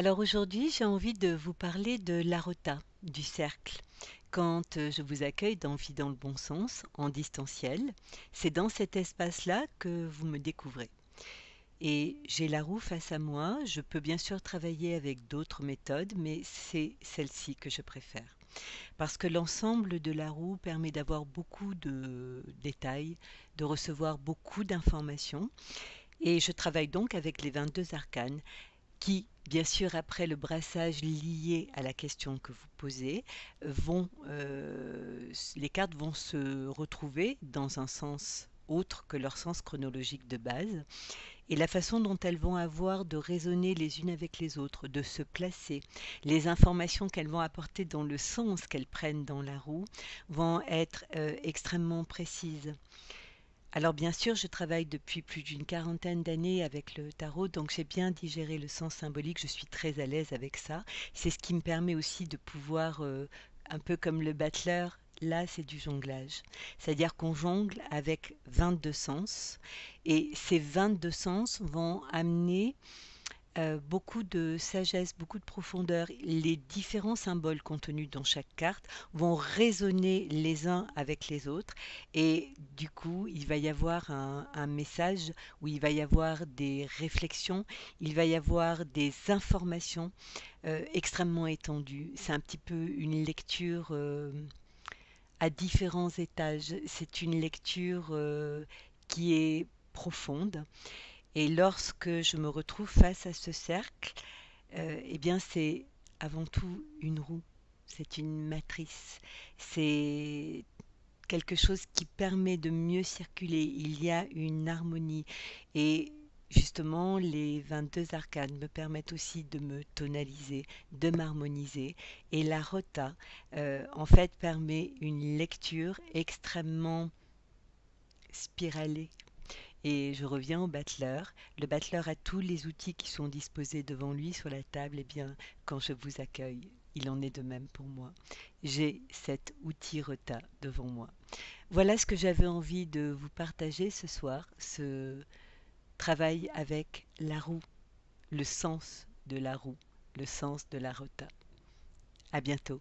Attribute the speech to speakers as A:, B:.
A: Alors aujourd'hui, j'ai envie de vous parler de la rota, du cercle. Quand je vous accueille dans Vie dans le bon sens, en distanciel, c'est dans cet espace-là que vous me découvrez. Et j'ai la roue face à moi, je peux bien sûr travailler avec d'autres méthodes, mais c'est celle-ci que je préfère. Parce que l'ensemble de la roue permet d'avoir beaucoup de détails, de recevoir beaucoup d'informations. Et je travaille donc avec les 22 arcanes qui, bien sûr, après le brassage lié à la question que vous posez, les cartes vont se retrouver dans un sens autre que leur sens chronologique de base, et la façon dont elles vont avoir de raisonner les unes avec les autres, de se placer, les informations qu'elles vont apporter dans le sens qu'elles prennent dans la roue vont être extrêmement précises. Alors bien sûr, je travaille depuis plus d'une quarantaine d'années avec le tarot, donc j'ai bien digéré le sens symbolique, je suis très à l'aise avec ça. C'est ce qui me permet aussi de pouvoir, un peu comme le battleur, là c'est du jonglage. C'est-à-dire qu'on jongle avec 22 sens, et ces 22 sens vont amener beaucoup de sagesse, beaucoup de profondeur. Les différents symboles contenus dans chaque carte vont résonner les uns avec les autres et du coup, il va y avoir un message où il va y avoir des réflexions, il va y avoir des informations extrêmement étendues. C'est un petit peu une lecture à différents étages. C'est une lecture qui est profonde et lorsque je me retrouve face à ce cercle, eh bien, c'est avant tout une roue, c'est une matrice, c'est quelque chose qui permet de mieux circuler. Il y a une harmonie et justement, les 22 arcanes me permettent aussi de me tonaliser, de m'harmoniser et la rota, en fait, permet une lecture extrêmement spiralée. Et je reviens au battleur. Le battleur a tous les outils qui sont disposés devant lui sur la table. Et bien, quand je vous accueille, il en est de même pour moi. J'ai cet outil rota devant moi. Voilà ce que j'avais envie de vous partager ce soir, ce travail avec la roue, le sens de la roue, le sens de la rota. À bientôt.